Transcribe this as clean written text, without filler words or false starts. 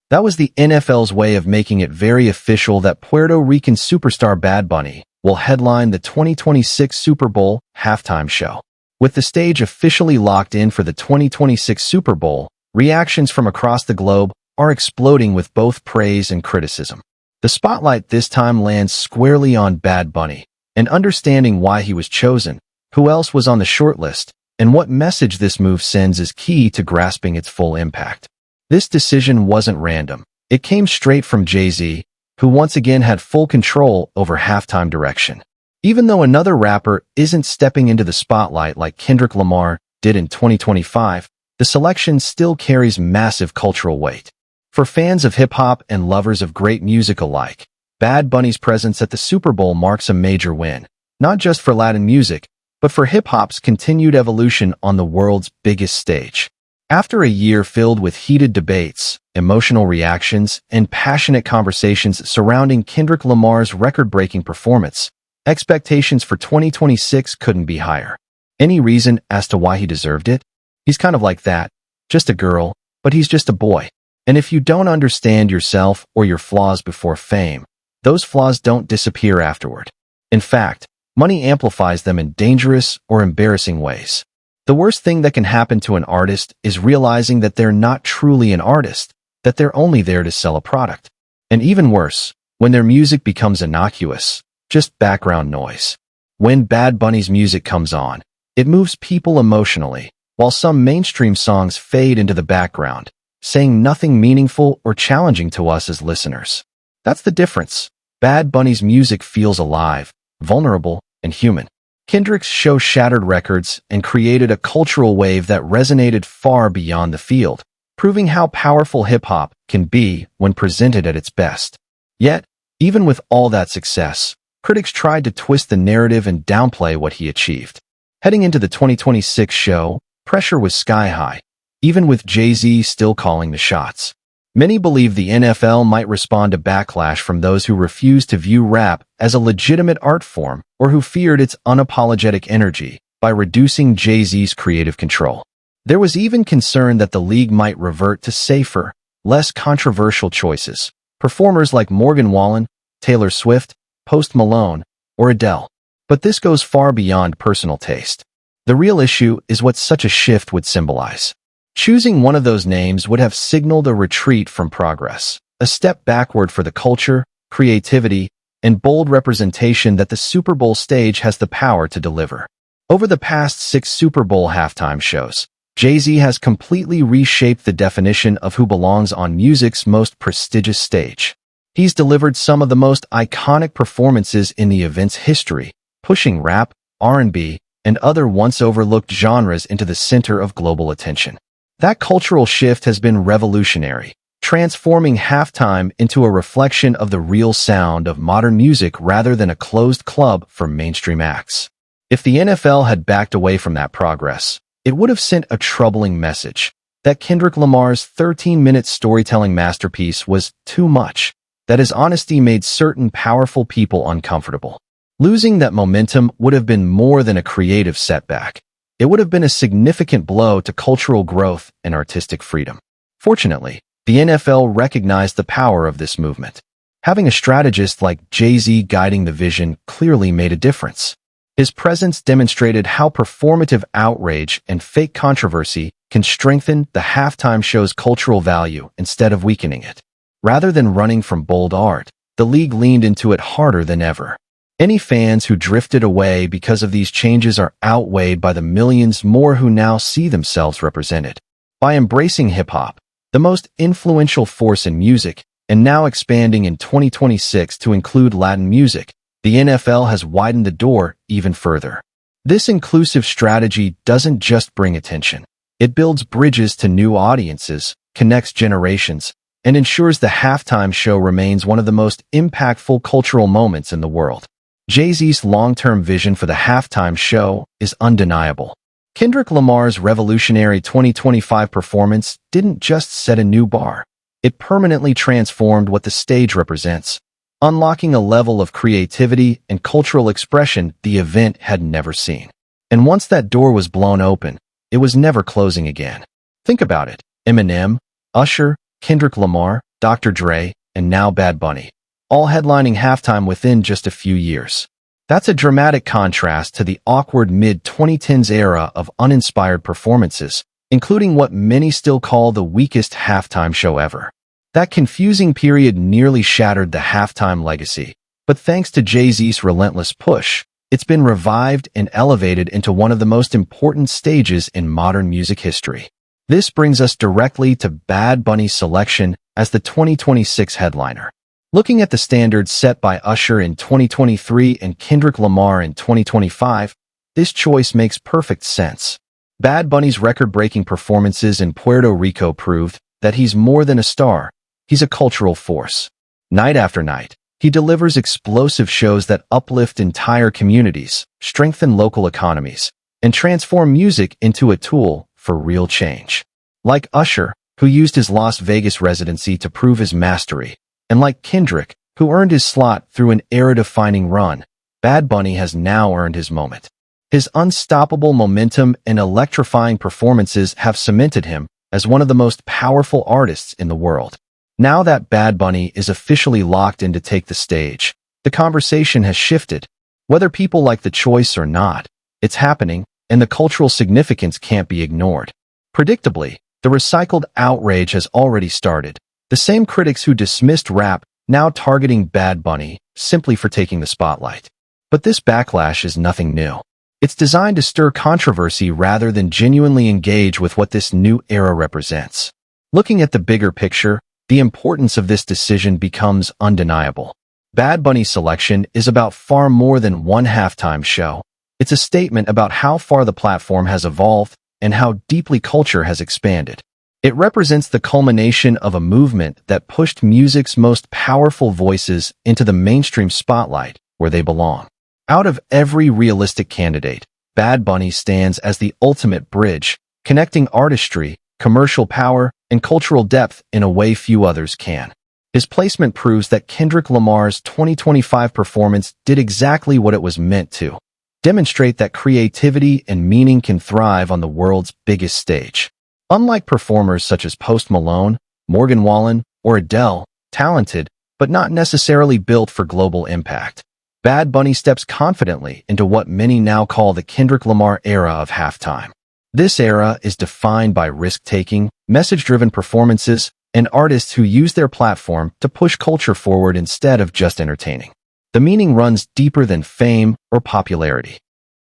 That was the NFL's way of making it very official that Puerto Rican superstar Bad Bunny will headline the 2026 Super Bowl halftime show. With the stage officially locked in for the 2026 Super Bowl, reactions from across the globe are exploding with both praise and criticism. The spotlight this time lands squarely on Bad Bunny, and understanding why he was chosen, who else was on the shortlist, and what message this move sends is key to grasping its full impact. This decision wasn't random. It came straight from Jay-Z, who once again had full control over halftime direction. Even though another rapper isn't stepping into the spotlight like Kendrick Lamar did in 2025, the selection still carries massive cultural weight. For fans of hip-hop and lovers of great music alike, Bad Bunny's presence at the Super Bowl marks a major win, not just for Latin music, but for hip-hop's continued evolution on the world's biggest stage. After a year filled with heated debates, emotional reactions, and passionate conversations surrounding Kendrick Lamar's record-breaking performance, expectations for 2026 couldn't be higher. Any reason as to why he deserved it? He's kind of like that. Just a girl, but he's just a boy. And if you don't understand yourself or your flaws before fame, those flaws don't disappear afterward. In fact, money amplifies them in dangerous or embarrassing ways. The worst thing that can happen to an artist is realizing that they're not truly an artist, that they're only there to sell a product. And even worse, when their music becomes innocuous, just background noise. When Bad Bunny's music comes on, it moves people emotionally, while some mainstream songs fade into the background, saying nothing meaningful or challenging to us as listeners. That's the difference. Bad Bunny's music feels alive, vulnerable, and human. Kendrick's show shattered records and created a cultural wave that resonated far beyond the field, proving how powerful hip-hop can be when presented at its best. Yet, even with all that success, critics tried to twist the narrative and downplay what he achieved. Heading into the 2026 show, pressure was sky-high, even with Jay-Z still calling the shots. Many believe the NFL might respond to backlash from those who refuse to view rap as a legitimate art form or who feared its unapologetic energy by reducing Jay-Z's creative control. There was even concern that the league might revert to safer, less controversial choices, performers like Morgan Wallen, Taylor Swift, Post Malone, or Adele. But this goes far beyond personal taste. The real issue is what such a shift would symbolize. Choosing one of those names would have signaled a retreat from progress, a step backward for the culture, creativity, and bold representation that the Super Bowl stage has the power to deliver. Over the past 6 Super Bowl halftime shows, Jay-Z has completely reshaped the definition of who belongs on music's most prestigious stage. He's delivered some of the most iconic performances in the event's history, pushing rap, R&B, and other once-overlooked genres into the center of global attention. That cultural shift has been revolutionary, transforming halftime into a reflection of the real sound of modern music rather than a closed club for mainstream acts. If the NFL had backed away from that progress, it would have sent a troubling message that Kendrick Lamar's 13-minute storytelling masterpiece was too much, that his honesty made certain powerful people uncomfortable. Losing that momentum would have been more than a creative setback. It would have been a significant blow to cultural growth and artistic freedom. Fortunately, the NFL recognized the power of this movement. Having a strategist like Jay-Z guiding the vision clearly made a difference. His presence demonstrated how performative outrage and fake controversy can strengthen the halftime show's cultural value instead of weakening it. Rather than running from bold art, the league leaned into it harder than ever. Any fans who drifted away because of these changes are outweighed by the millions more who now see themselves represented. By embracing hip-hop, the most influential force in music, and now expanding in 2026 to include Latin music, the NFL has widened the door even further. This inclusive strategy doesn't just bring attention. It builds bridges to new audiences, connects generations, and ensures the halftime show remains one of the most impactful cultural moments in the world. Jay-Z's long-term vision for the halftime show is undeniable. Kendrick Lamar's revolutionary 2025 performance didn't just set a new bar. It permanently transformed what the stage represents, unlocking a level of creativity and cultural expression the event had never seen. And once that door was blown open, it was never closing again. Think about it. Eminem, Usher, Kendrick Lamar, Dr. Dre, and now Bad Bunny, all headlining halftime within just a few years. That's a dramatic contrast to the awkward mid-2010s era of uninspired performances, including what many still call the weakest halftime show ever. That confusing period nearly shattered the halftime legacy, but thanks to Jay-Z's relentless push, it's been revived and elevated into one of the most important stages in modern music history. This brings us directly to Bad Bunny's selection as the 2026 headliner. Looking at the standards set by Usher in 2023 and Kendrick Lamar in 2025, this choice makes perfect sense. Bad Bunny's record-breaking performances in Puerto Rico proved that he's more than a star, he's a cultural force. Night after night, he delivers explosive shows that uplift entire communities, strengthen local economies, and transform music into a tool for real change. Like Usher, who used his Las Vegas residency to prove his mastery, and like Kendrick, who earned his slot through an era-defining run, Bad Bunny has now earned his moment. His unstoppable momentum and electrifying performances have cemented him as one of the most powerful artists in the world. Now that Bad Bunny is officially locked in to take the stage, the conversation has shifted. Whether people like the choice or not, it's happening, and the cultural significance can't be ignored. Predictably, the recycled outrage has already started. The same critics who dismissed rap now targeting Bad Bunny simply for taking the spotlight. But this backlash is nothing new. It's designed to stir controversy rather than genuinely engage with what this new era represents. Looking at the bigger picture, the importance of this decision becomes undeniable. Bad Bunny's selection is about far more than one halftime show. It's a statement about how far the platform has evolved and how deeply culture has expanded. It represents the culmination of a movement that pushed music's most powerful voices into the mainstream spotlight where they belong. Out of every realistic candidate, Bad Bunny stands as the ultimate bridge, connecting artistry, commercial power, and cultural depth in a way few others can. His placement proves that Kendrick Lamar's 2025 performance did exactly what it was meant to: demonstrate that creativity and meaning can thrive on the world's biggest stage. Unlike performers such as Post Malone, Morgan Wallen, or Adele, talented, but not necessarily built for global impact, Bad Bunny steps confidently into what many now call the Kendrick Lamar era of halftime. This era is defined by risk-taking, message-driven performances, and artists who use their platform to push culture forward instead of just entertaining. The meaning runs deeper than fame or popularity.